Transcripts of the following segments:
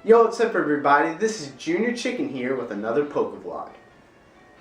Yo, what's up everybody? This is Junior Chicken here with another PokeVlog.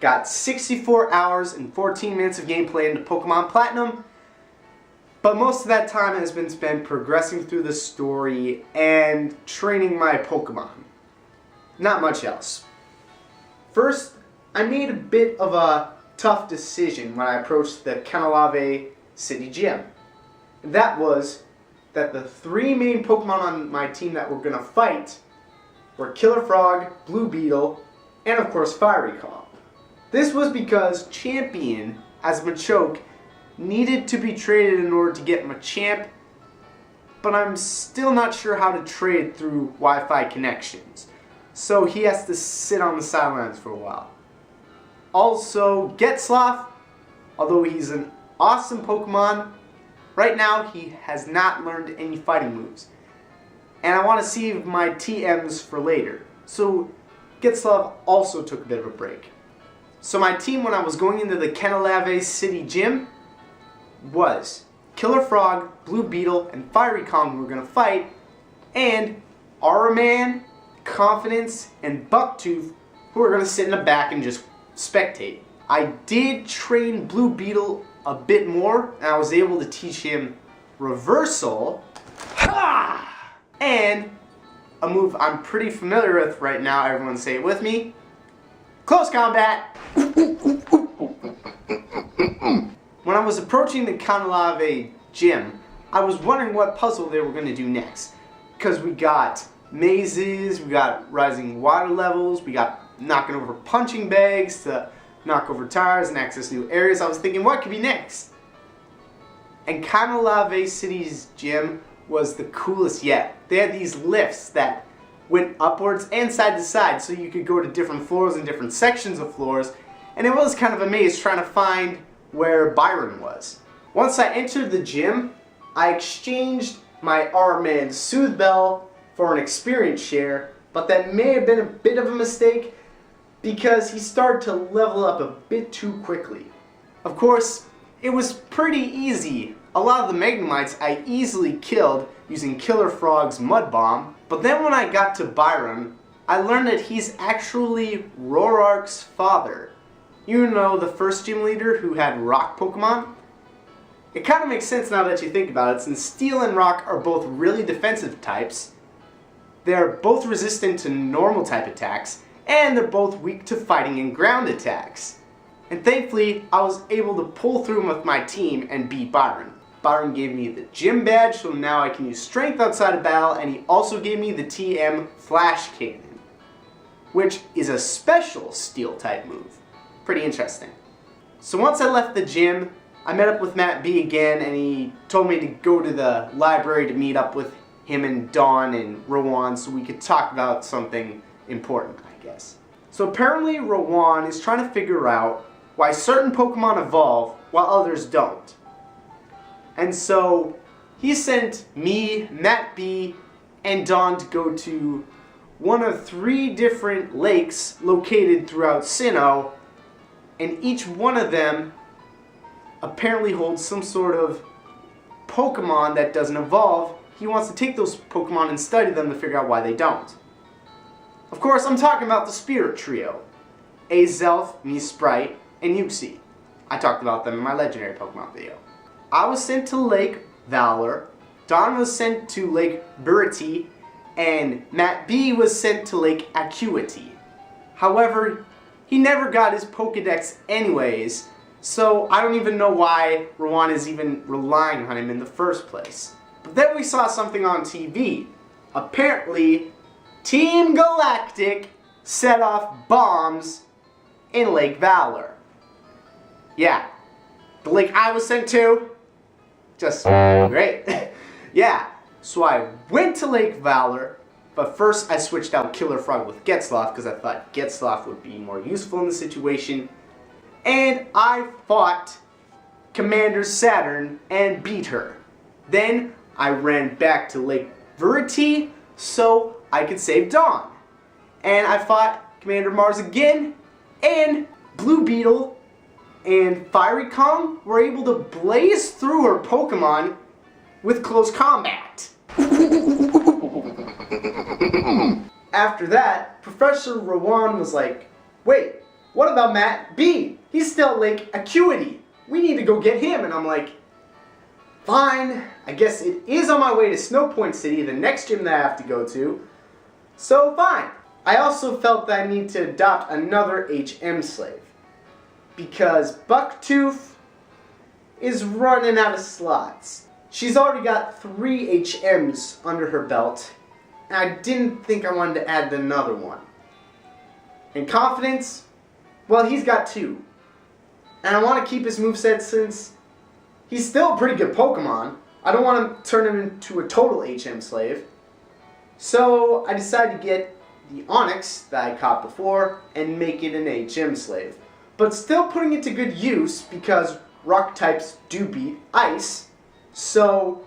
Got 64 hours and 14 minutes of gameplay into Pokemon Platinum, but most of that time has been spent progressing through the story and training my Pokemon. Not much else. First, I made a bit of a tough decision when I approached the Galactic City Gym. That was that the three main Pokemon on my team that were going to fight were Killer Frog, Blue Beetle, and of course Fiery Calm. This was because Champion, as Machoke, needed to be traded in order to get Machamp, but I'm still not sure how to trade through Wi-Fi connections, so he has to sit on the sidelines for a while. Also, Getzloff, although he's an awesome Pokemon, right now he has not learned any fighting moves. And I want to save my TMs for later. So Getzloff also took a bit of a break. So my team when I was going into the Galactic City Gym was Killer Frog, Blue Beetle, and Fiery Calm who were going to fight, and Aura Man, Confidence, and Bucktooth who were going to sit in the back and just spectate. I did train Blue Beetle a bit more, and I was able to teach him Reversal. Ha! And a move I'm pretty familiar with right now, everyone say it with me. Close combat! When I was approaching the Galactic Gym, I was wondering what puzzle they were going to do next. Because we got mazes, we got rising water levels, we got knocking over punching bags to knock over tires and access new areas. I was thinking, what could be next? And Galactic City's gym was the coolest yet. They had these lifts that went upwards and side to side, so you could go to different floors and different sections of floors, and it was kind of a maze trying to find where Byron was. Once I entered the gym, I exchanged my Aura-Man Soothe Bell for an experience share, but that may have been a bit of a mistake because he started to level up a bit too quickly. Of course, it was pretty easy. A lot of the Magnemites I easily killed using Killer Frog's Mud Bomb, but then when I got to Byron, I learned that he's actually Roark's father. You know, the first gym leader who had rock Pokemon? It kind of makes sense now that you think about it, since Steel and Rock are both really defensive types, they're both resistant to normal type attacks, and they're both weak to fighting and ground attacks. And thankfully, I was able to pull through with my team and beat Byron. Byron gave me the gym badge, so now I can use strength outside of battle, and he also gave me the TM Flash Cannon, which is a special steel type move. Pretty interesting. So once I left the gym, I met up with Matt B again, and he told me to go to the library to meet up with him and Dawn and Rowan so we could talk about something important, I guess. So apparently Rowan is trying to figure out why certain Pokemon evolve while others don't. And so he sent me, Matt B, and Dawn to go to one of 3 different lakes located throughout Sinnoh, and each one of them apparently holds some sort of Pokemon that doesn't evolve. He wants to take those Pokemon and study them to figure out why they don't. Of course, I'm talking about the Spirit Trio. Azelf, Sprite, and Uxie. I talked about them in my Legendary Pokemon video. I was sent to Lake Valor, Dawn was sent to Lake Burity, and Matt B was sent to Lake Acuity. However, he never got his Pokedex anyways, so I don't even know why Rowan is even relying on him in the first place. But then we saw something on TV. Apparently, Team Galactic set off bombs in Lake Valor. Yeah, the lake I was sent to, just great. Yeah, so I went to Lake Valor, but first I switched out Killer Frog with Getzloff because I thought Getzloff would be more useful in the situation. And I fought Commander Saturn and beat her. Then I ran back to Lake Verity so I could save Dawn. And I fought Commander Mars again, and Blue Beetle and Fiery Calm were able to blaze through her Pokemon with close combat. After that, Professor Rowan was like, wait, what about Matt B? He's still at Lake Acuity. We need to go get him. And I'm like, fine, I guess it is on my way to Snow Point City, the next gym that I have to go to. So fine. I also felt that I need to adopt another HM slave, because Bucktooth is running out of slots. She's already got 3 HMs under her belt, and I didn't think I wanted to add another one. And Confidence, well, he's got 2. And I want to keep his moveset since he's still a pretty good Pokemon. I don't want to turn him into a total HM slave. So I decided to get the Onix that I caught before and make it an HM slave. But still putting it to good use because rock types do beat ice. So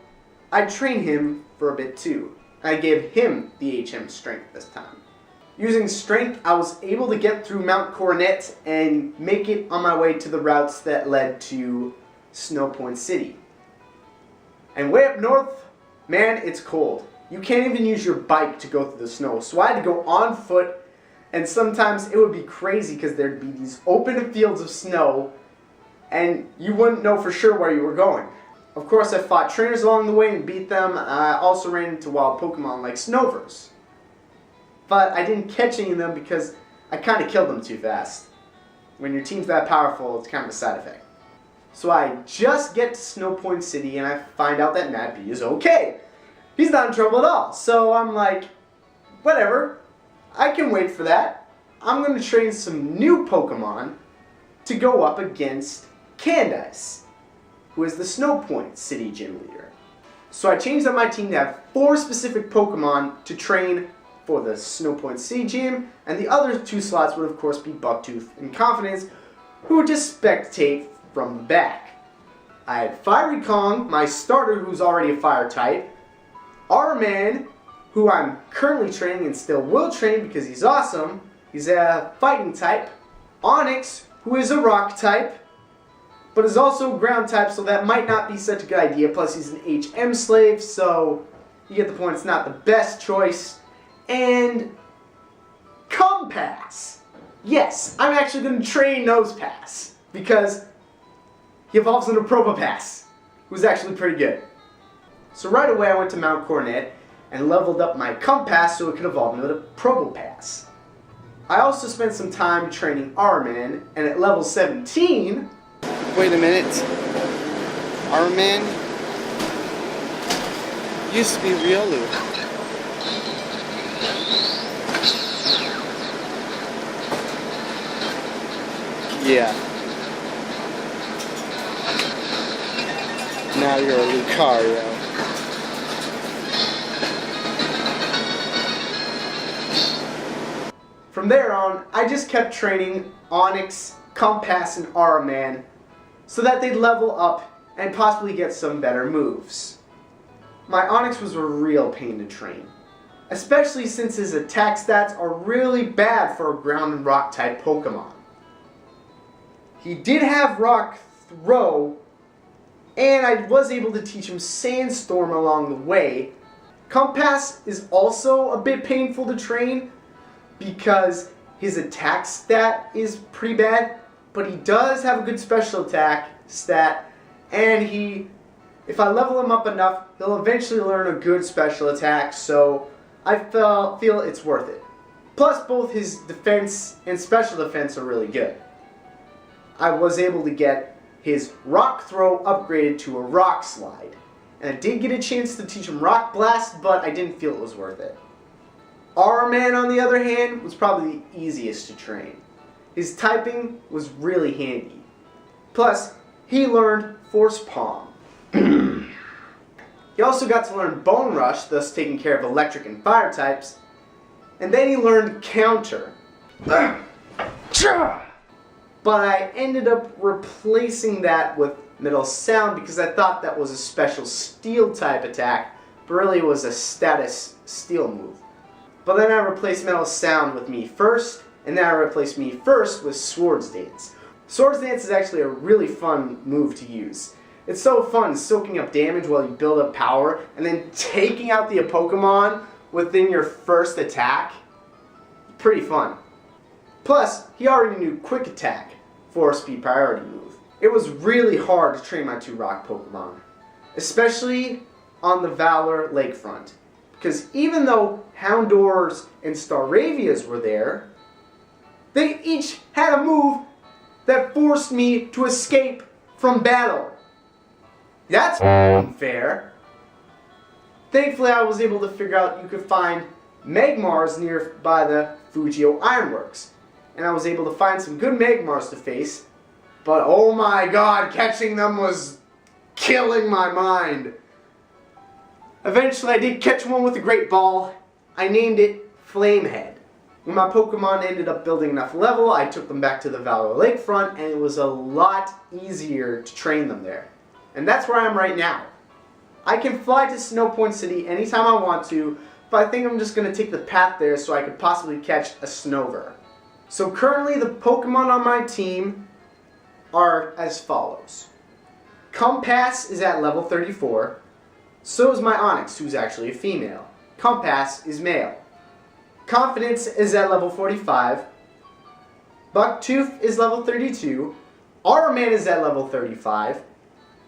I trained him for a bit too. I gave him the HM strength this time. Using strength, I was able to get through Mount Coronet and make it on my way to the routes that led to Snow Point City. And way up north, man, it's cold. You can't even use your bike to go through the snow. So I had to go on foot, and sometimes it would be crazy because there'd be these open fields of snow and you wouldn't know for sure where you were going. Of course, I fought trainers along the way and beat them. I also ran into wild Pokemon like Snovers. But I didn't catch any of them because I kind of killed them too fast. When your team's that powerful, it's kind of a side effect. So I just get to Snow Point City and I find out that Matt B is okay. He's not in trouble at all. So I'm like, whatever, I can wait for that. I'm going to train some new Pokemon to go up against Candice, who is the Snow Point City gym leader. So I changed up my team to have 4 specific Pokemon to train for the Snow Point City gym, and the other 2 slots would of course be Bucktooth and Confidence, who would just spectate from the back. I had Fiery Kong, my starter who's already a fire type, R-Man, who I'm currently training and still will train because he's awesome, he's a fighting type, Onix, who is a rock type, but is also ground type, so that might not be such a good idea, plus he's an HM slave, so you get the point, it's not the best choice. And Compass. Yes, I'm actually going to train Nosepass because he evolves into Probopass, who's actually pretty good. So right away I went to Mount Coronet and leveled up my Compass so it could evolve into the Probopass. I also spent some time training Arman, and at level 17... Wait a minute. Arman used to be Riolu. Yeah. Now you're a Lucario. From there on, I just kept training Onix, Compass, and Araman so that they'd level up and possibly get some better moves. My Onix was a real pain to train, especially since his attack stats are really bad for a ground and rock type Pokemon. He did have Rock Throw, and I was able to teach him Sandstorm along the way. Compass is also a bit painful to train because his attack stat is pretty bad, but he does have a good special attack stat, and if I level him up enough, he'll eventually learn a good special attack, so I feel it's worth it. Plus, both his defense and special defense are really good. I was able to get his Rock Throw upgraded to a Rock Slide. And I did get a chance to teach him Rock Blast, but I didn't feel it was worth it. R-Man, on the other hand, was probably the easiest to train. His typing was really handy. Plus, he learned Force Palm. He also got to learn Bone Rush, thus taking care of electric and fire types. And then he learned Counter. But I ended up replacing that with Metal Sound because I thought that was a special Steel type attack, but really it was a status Steel move. But then I replaced Metal Sound with Me First, and then I replaced Me First with Swords Dance. Swords Dance is actually a really fun move to use. It's so fun soaking up damage while you build up power, and then taking out the Pokemon within your first attack. pretty fun. Plus, he already knew Quick Attack, 4-speed priority move. It was really hard to train my 2 rock Pokemon, especially on the Valor Lakefront, because even though Houndours and Staravias were there, they each had a move that forced me to escape from battle. That's unfair. Thankfully, I was able to figure out you could find Magmars nearby the Fujio Ironworks, and I was able to find some good Magmars to face, but oh my god, catching them was killing my mind. Eventually, I did catch one with a great ball. I named it Flamehead. When my Pokemon ended up building enough level, I took them back to the Valor Lakefront, and it was a lot easier to train them there. And that's where I am right now. I can fly to Snow Point City anytime I want to, but I think I'm just going to take the path there so I could possibly catch a Snover. So currently the Pokemon on my team are as follows. Compass is at level 34. So is my Onix, who's actually a female. Compass is male. Confidence is at level 45. Bucktooth is level 32. Araman is at level 35.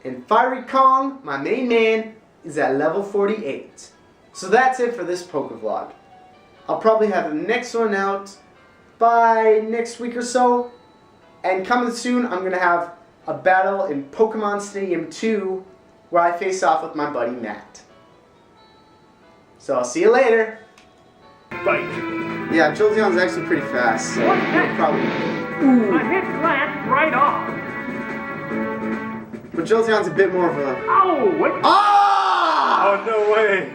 And Fiery Kong, my main man, is at level 48. So that's it for this PokeVlog. I'll probably have the next one out by next week or so. And coming soon, I'm going to have a battle in Pokemon Stadium 2 where I face off with my buddy Matt. So I'll see you later. Fight. Yeah, Jolteon's actually pretty fast, so What's that? probably. A hit glanced right off. But Jolteon's a bit more of a. Oh, what? Ah! Oh, no way.